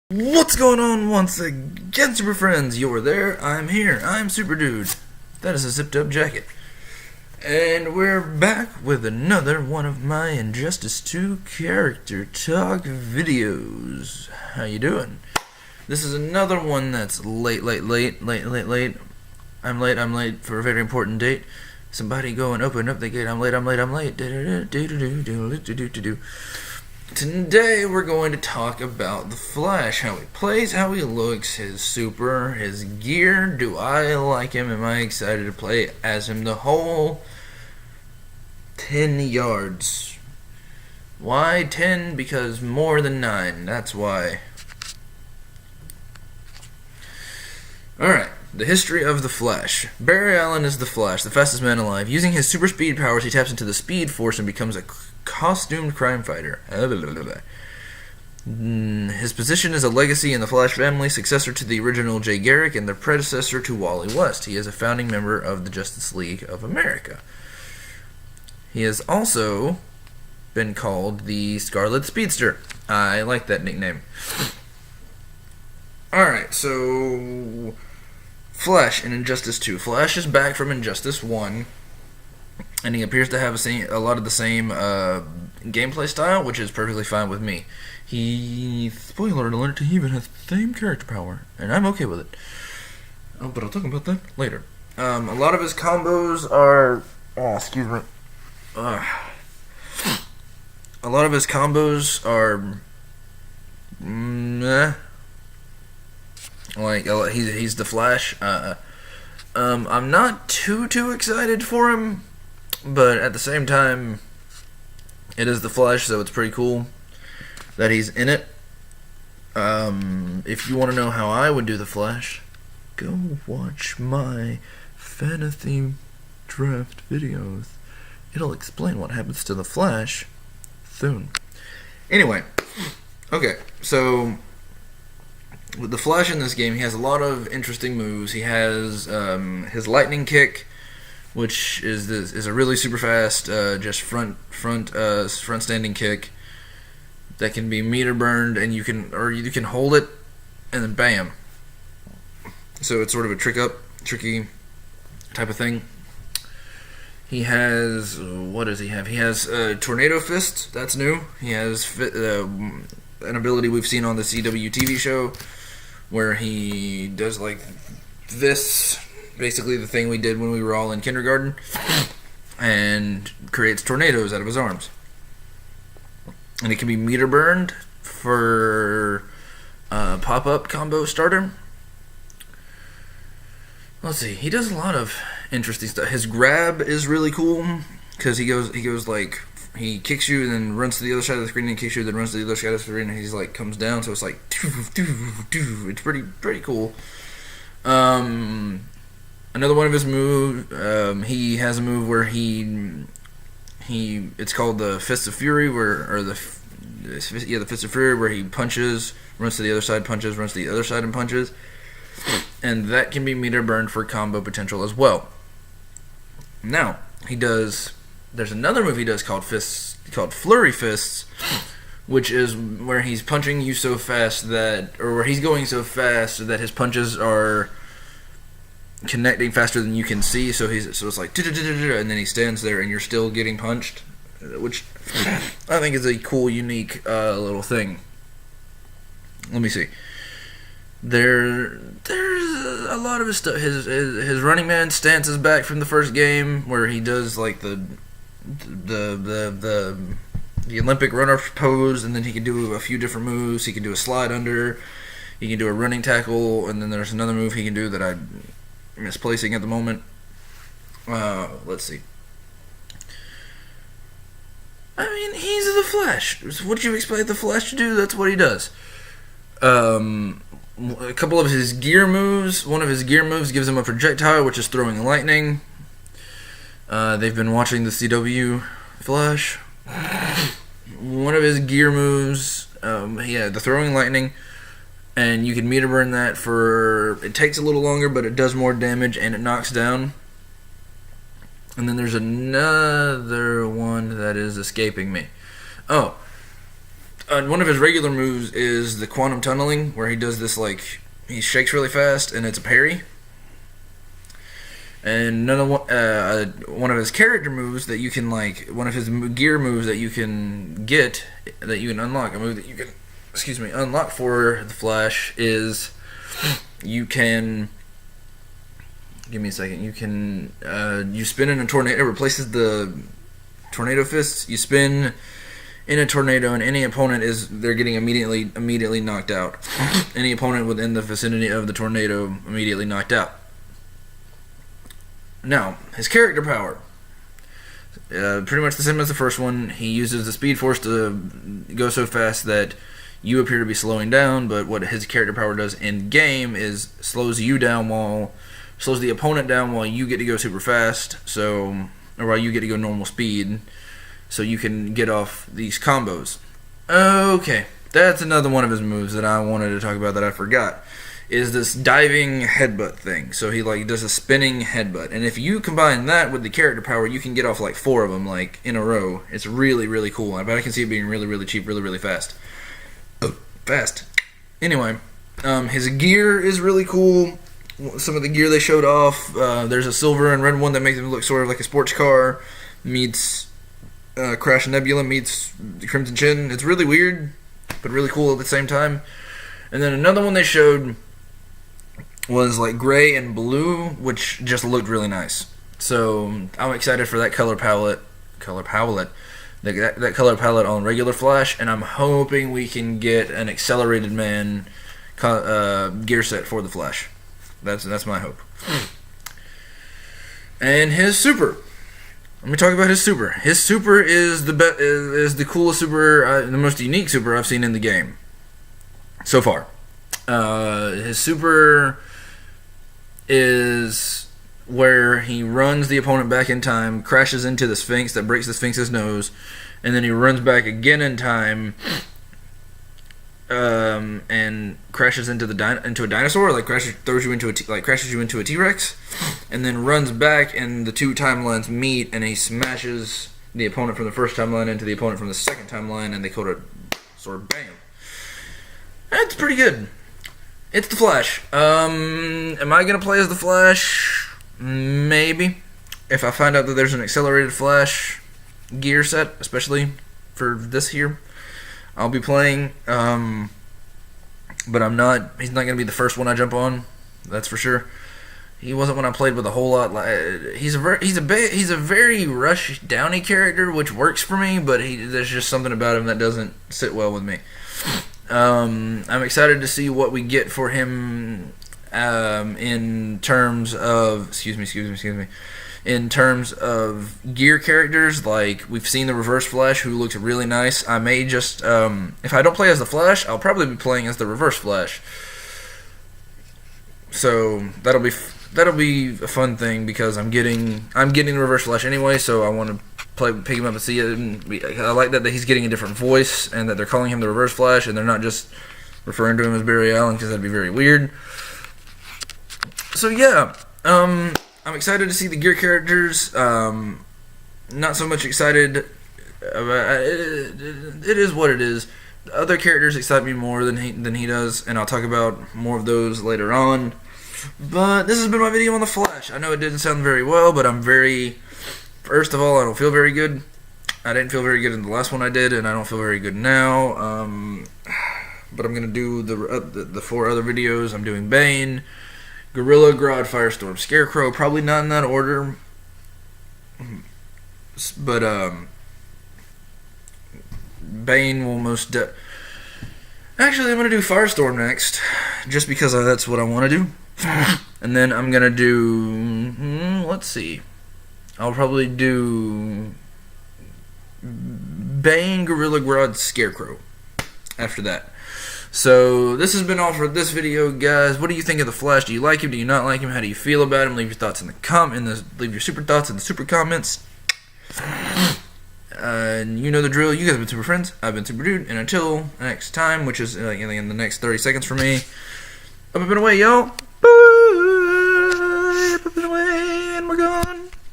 What's going on once again, Super Friends? You're there, I'm here, I'm SuperDude. That is a zipped up jacket. And we're back with another one of my Injustice 2 character talk videos. How you doing? This is another one that's late. I'm late for a very important date. Somebody go and open up the gate. I'm late. Today we're going to talk about the Flash, how he plays, how he looks, his super, his gear. Do I like him? Am I excited to play as him? The whole 10 yards. Why 10? Because more than 9. That's why. Alright, the history of the Flash. Barry Allen is the Flash, the fastest man alive. Using his super speed powers, he taps into the Speed Force and becomes a costumed crime fighter. His position is a legacy in the Flash family, successor to the original Jay Garrick and the predecessor to Wally West. He is a founding member of the Justice League of America. He has also been called the Scarlet Speedster. I like that nickname. Alright, so Flash in Injustice 2. Flash is back from Injustice 1. And he appears to have a lot of the same gameplay style, which is perfectly fine with me. Spoiler alert, he even has the same character power, and I'm okay with it. Oh, but I'll talk about that later. A lot of his combos are... excuse me. A lot of his combos are... like, he's the Flash. I'm not too excited for him. But at the same time, it is the Flash, so it's pretty cool that he's in it. If you want to know how I would do the Flash, go watch my fantasy draft videos. It'll explain what happens to the Flash soon. Anyway, okay, so with the Flash in this game, he has a lot of interesting moves. He has his lightning kick, which is a really super fast, just front standing kick that can be meter burned, and you can hold it and then bam. So it's sort of a tricky type of thing. He has, what does he have? He has tornado fist. That's new. He has an ability we've seen on the CW TV show where he does like this. Basically the thing we did when we were all in kindergarten, and creates tornadoes out of his arms. And it can be meter burned for pop-up combo starter. Let's see, he does a lot of interesting stuff. His grab is really cool, because he goes like, he kicks you and then runs to the other side of the screen and kicks you, then runs to the other side of the screen, and he's like, comes down, so it's like, it's pretty cool. Another one of his moves, he has a move where it's called the Fist of Fury, the Fist of Fury, where he punches, runs to the other side, punches, runs to the other side and punches, and that can be meter burned for combo potential as well. Now, there's another move he does called Flurry Fists, which is where he's punching you so fast where he's going so fast that his punches are connecting faster than you can see, so it's like, and then he stands there and you're still getting punched, which I think is a cool, unique little thing. Let me see. There's a lot of his stuff. His Running Man stance is back from the first game, where he does like the Olympic runner pose, and then he can do a few different moves. He can do a slide under, he can do a running tackle, and then there's another move he can do that I'm misplacing at the moment. Let's see. I mean, he's the Flash. What do you expect the Flash to do? That's what he does. A couple of his gear moves. One of his gear moves gives him a projectile, which is throwing lightning. They've been watching the CW Flash. One of his gear moves, the throwing lightning, and you can meter burn that it takes a little longer, but it does more damage and it knocks down. And then there's another one that is escaping me. Oh, One of his regular moves is the quantum tunneling, where he does this, like, he shakes really fast, and it's a parry. And one of his character moves that you can, like, one of his gear moves that you can get, that you can unlock, a move that you can, unlock for the Flash is you can, give me a second, you can, you spin in a tornado, it replaces the tornado fists, you spin in a tornado, and any opponent they're getting immediately knocked out. Any opponent within the vicinity of the tornado immediately knocked out. Now, his character power, pretty much the same as the first one. He uses the Speed Force to go so fast that you appear to be slowing down, but what his character power does in game is slows the opponent down while you get to go super fast, or while you get to go normal speed, so you can get off these combos. Okay, that's another one of his moves that I wanted to talk about that I forgot. Is this diving headbutt thing. So he like does a spinning headbutt, and if you combine that with the character power, you can get off like 4 of them like in a row. It's really, really cool. I bet I can see it being really, really cheap, really, really fast. Anyway, his gear is really cool. Some of the gear they showed off. There's a silver and red one that makes him look sort of like a sports car meets Crash Nebula meets Crimson Chin. It's really weird, but really cool at the same time. And then another one they showed was like gray and blue, which just looked really nice. So I'm excited for that color palette, that color palette on regular Flash, and I'm hoping we can get an Accelerated Man gear set for the Flash. That's my hope. And his super. Let me talk about his super. His super is the coolest super, the most unique super I've seen in the game so far. His super is where he runs the opponent back in time, crashes into the Sphinx that breaks the Sphinx's nose, and then he runs back again in time, and crashes into a dinosaur, like crashes you into a T-Rex, and then runs back, and the two timelines meet, and he smashes the opponent from the first timeline into the opponent from the second timeline, and they sort of bam. That's pretty good. It's the Flash. Am I going to play as the Flash? Maybe. If I find out that there's an Accelerated Flash gear set, especially for this here, I'll be playing. But I'm not. He's not going to be the first one I jump on. That's for sure. He wasn't one I played with a whole lot. He's a very Rush Downey character, which works for me, but there's just something about him that doesn't sit well with me. I'm excited to see what we get for him in terms of in terms of gear characters. Like, we've seen the Reverse Flash, who looks really nice. I may just if I don't play as the Flash, I'll probably be playing as the Reverse Flash. So that'll be a fun thing, because I'm getting the Reverse Flash anyway, so I want to pick him up and see it. And I like that he's getting a different voice, and that they're calling him the Reverse Flash, and they're not just referring to him as Barry Allen, because that'd be very weird. So yeah, I'm excited to see the gear characters. Not so much excited about it is what it is. The other characters excite me more than he does, and I'll talk about more of those later on. But this has been my video on the Flash. I know it didn't sound very well, but first of all, I don't feel very good. I didn't feel very good in the last one I did, and I don't feel very good now. But I'm going to do the 4 other videos. I'm doing Bane, Gorilla, Grodd, Firestorm, Scarecrow. Probably not in that order. But Bane will Actually, I'm going to do Firestorm next, just because that's what I want to do. And then I'm going to do... let's see. I'll probably do Bane, Gorilla, Grodd, Scarecrow after that. So this has been all for this video, guys. What do you think of the Flash? Do you like him? Do you not like him? How do you feel about him? Leave your thoughts in the leave your super thoughts in the super comments. And you know the drill. You guys have been Super Friends. I've been SuperDude, and until next time, which is in the next 30 seconds for me, up and away, y'all.